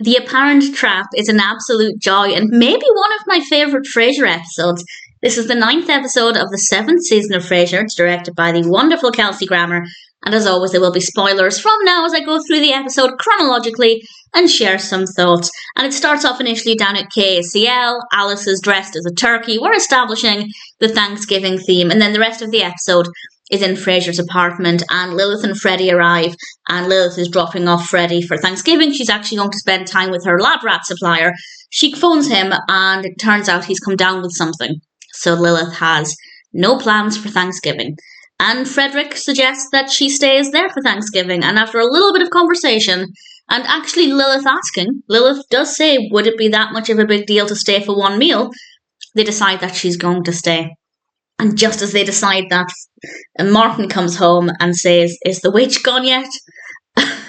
The apparent trap is an absolute joy and maybe one of my favourite Frasier episodes. This is the 9th episode of the 7th season of Frasier. It's directed by the wonderful Kelsey, and as always there will be spoilers from now as I go through the episode chronologically and share some thoughts. And it starts off initially down at KCL. Alice is dressed as a turkey. We're establishing the Thanksgiving theme, and then the rest of the episode is in Frasier's apartment, and Lilith and Freddie arrive, and Lilith is dropping off Freddie for Thanksgiving. She's actually going to spend time with her lab rat supplier. She phones him, and it turns out he's come down with something. So Lilith has no plans for Thanksgiving. And Frederick suggests that she stays there for Thanksgiving, and after a little bit of conversation, and actually Lilith asking, Lilith does say, would it be that much of a big deal to stay for one meal? They decide that she's going to stay. And just as they decide that, Martin comes home and says, is the witch gone yet?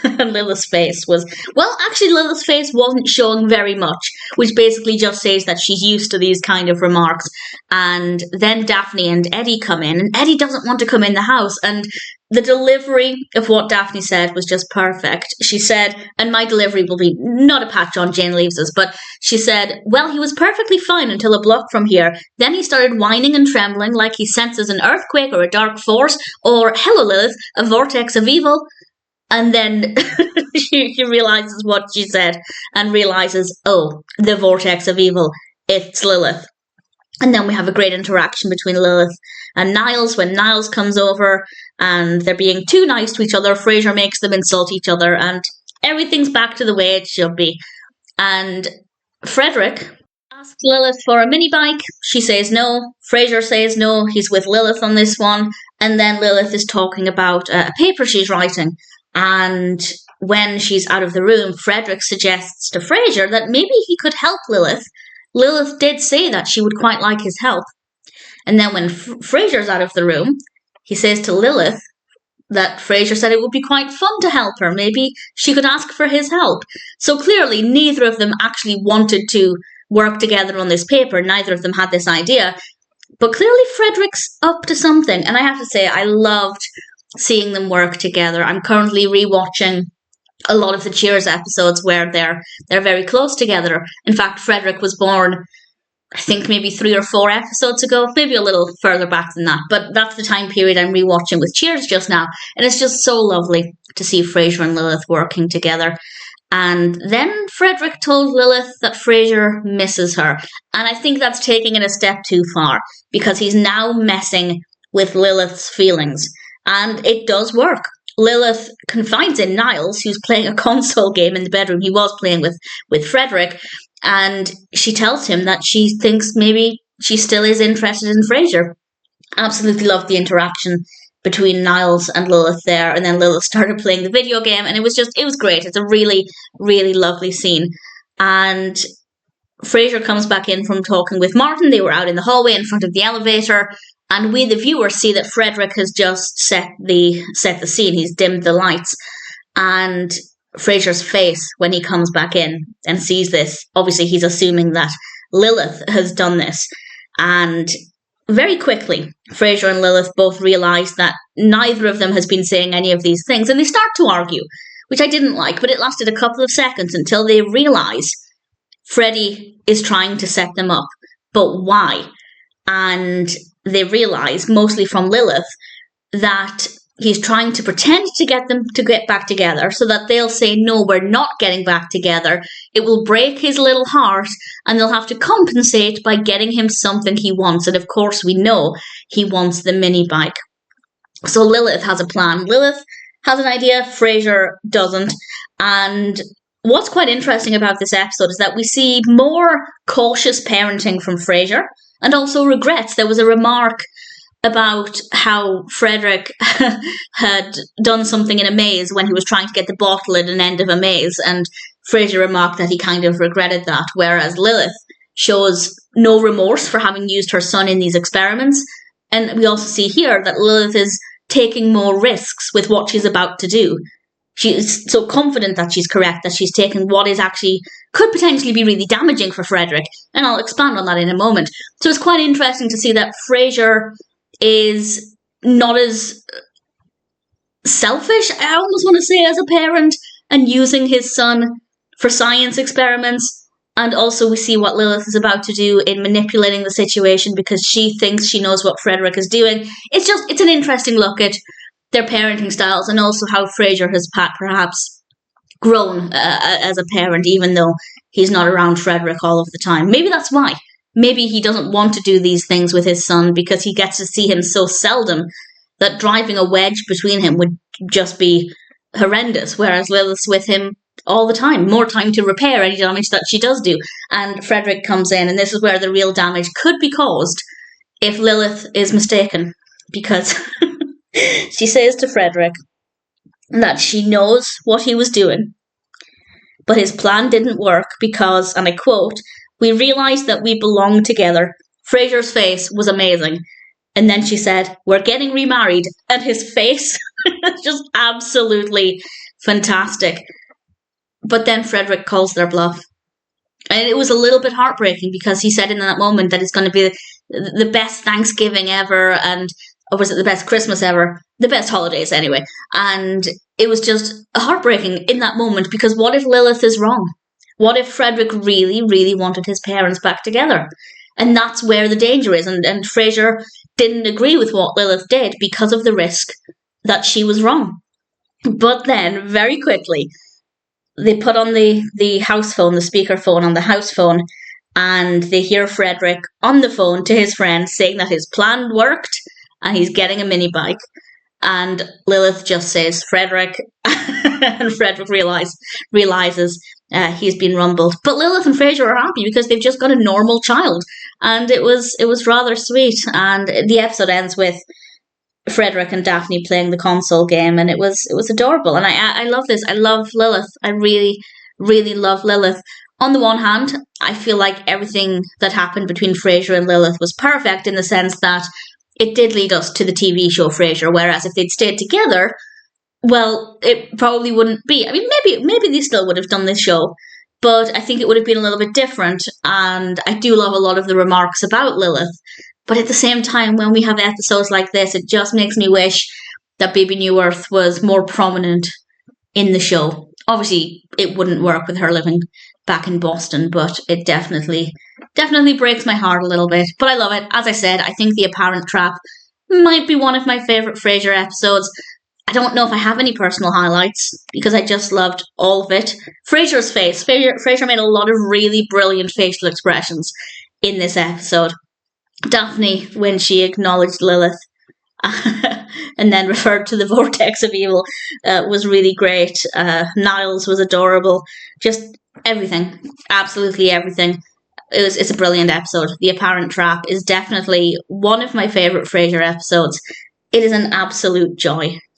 And Lilith's face was, well, actually Lilith's face wasn't showing very much, which basically just says that she's used to these kind of remarks. And then Daphne and Eddie come in, and Eddie doesn't want to come in the house, and the delivery of what Daphne said was just perfect. She said, and my delivery will be not a patch on Jane Leeves's, but she said, well, he was perfectly fine until a block from here. Then he started whining and trembling like he senses an earthquake or a dark force, or, hello Lilith, a vortex of evil. And then she realizes what she said and realizes, oh, the vortex of evil, it's Lilith. And then we have a great interaction between Lilith and Niles when Niles comes over and they're being too nice to each other. Frasier makes them insult each other and everything's back to the way it should be. And Frederick asks Lilith for a mini bike. She says no. Frasier says no. He's with Lilith on this one. And then Lilith is talking about a paper she's writing. And when she's out of the room, Frederick suggests to Frasier that maybe he could help Lilith. Lilith did say that she would quite like his help. And then when Frasier's out of the room, he says to Lilith that Frasier said it would be quite fun to help her. Maybe she could ask for his help. So clearly neither of them actually wanted to work together on this paper. Neither of them had this idea. But clearly Frederick's up to something. And I have to say, I loved seeing them work together. I'm currently rewatching a lot of the Cheers episodes where they're very close together. In fact, Frederick was born, I think maybe 3 or 4 episodes ago, maybe a little further back than that. But that's the time period I'm rewatching with Cheers just now. And it's just so lovely to see Frasier and Lilith working together. And then Frederick told Lilith that Frasier misses her. And I think that's taking it a step too far because he's now messing with Lilith's feelings. And it does work. Lilith confides in Niles, who's playing a console game in the bedroom he was playing with Frederick, and she tells him that she thinks maybe she still is interested in Frasier. Absolutely loved the interaction between Niles and Lilith there, and then Lilith started playing the video game, and it was great. It's a really, really lovely scene. And Frasier comes back in from talking with Martin. They were out in the hallway in front of the elevator, and we, the viewer, see that Frederick has just set the scene. He's dimmed the lights. And Frasier's face when he comes back in and sees this, obviously he's assuming that Lilith has done this. And very quickly, Frasier and Lilith both realise that neither of them has been saying any of these things. And they start to argue, which I didn't like, but it lasted a couple of seconds until they realise Freddie is trying to set them up. But why? And they realise, mostly from Lilith, that he's trying to pretend to get them to get back together so that they'll say, no, we're not getting back together. It will break his little heart and they'll have to compensate by getting him something he wants. And of course, we know he wants the mini bike. So Lilith has a plan. Lilith has an idea, Frasier doesn't. And what's quite interesting about this episode is that we see more cautious parenting from Frasier and also regrets. There was a remark about how Frederick had done something in a maze when he was trying to get the bottle at an end of a maze, and Frasier remarked that he kind of regretted that, whereas Lilith shows no remorse for having used her son in these experiments. And we also see here that Lilith is taking more risks with what she's about to do. She is so confident that she's correct, that she's taken what is actually could potentially be really damaging for Frederick, and I'll expand on that in a moment. So it's quite interesting to see that Frasier is not as selfish, I almost want to say, as a parent, and using his son for science experiments. And also we see what Lilith is about to do in manipulating the situation because she thinks she knows what Frederick is doing. It's an interesting look at their parenting styles and also how Frasier has perhaps grown as a parent, even though he's not around Frederick all of the time. Maybe that's why. Maybe he doesn't want to do these things with his son because he gets to see him so seldom that driving a wedge between him would just be horrendous, whereas Lilith's with him all the time, more time to repair any damage that she does do. And Frederick comes in, and this is where the real damage could be caused if Lilith is mistaken, because she says to Frederick that she knows what he was doing, but his plan didn't work because, and I quote, "We realised that we belonged together. Frasier's face was amazing." And then she said, "We're getting remarried." And his face is just absolutely fantastic. But then Frederick calls their bluff. And it was a little bit heartbreaking because he said in that moment that it's going to be the best Thanksgiving ever, or was it the best Christmas ever? The best holidays anyway. And it was just heartbreaking in that moment because what if Lilith is wrong? What if Frederick really, really wanted his parents back together? And that's where the danger is. And Frasier didn't agree with what Lilith did because of the risk that she was wrong. But then, very quickly, they put on the house phone, the speaker phone on the house phone, and they hear Frederick on the phone to his friend saying that his plan worked and he's getting a mini bike. And Lilith just says, "Frederick," and Frederick realizes he's been rumbled. But Lilith and Frasier are happy because they've just got a normal child, and it was rather sweet. And the episode ends with Frederick and Daphne playing the console game, and it was adorable. And I love this. I love Lilith. I really, really love Lilith. On the one hand, I feel like everything that happened between Frasier and Lilith was perfect in the sense that it did lead us to the TV show Frasier, whereas if they'd stayed together, well, it probably wouldn't be. I mean, maybe they still would have done this show, but I think it would have been a little bit different. And I do love a lot of the remarks about Lilith. But at the same time, when we have episodes like this, it just makes me wish that Bebe Neuwirth was more prominent in the show. Obviously, it wouldn't work with her living back in Boston, but it definitely breaks my heart a little bit. But I love it. As I said, I think The Apparent Trap might be one of my favourite Frasier episodes. I don't know if I have any personal highlights because I just loved all of it. Frasier's face. Frasier made a lot of really brilliant facial expressions in this episode. Daphne, when she acknowledged Lilith and then referred to the vortex of evil, was really great. Niles was adorable. Just everything. Absolutely everything. It's a brilliant episode. The Apparent Trap is definitely one of my favourite Frasier episodes. It is an absolute joy.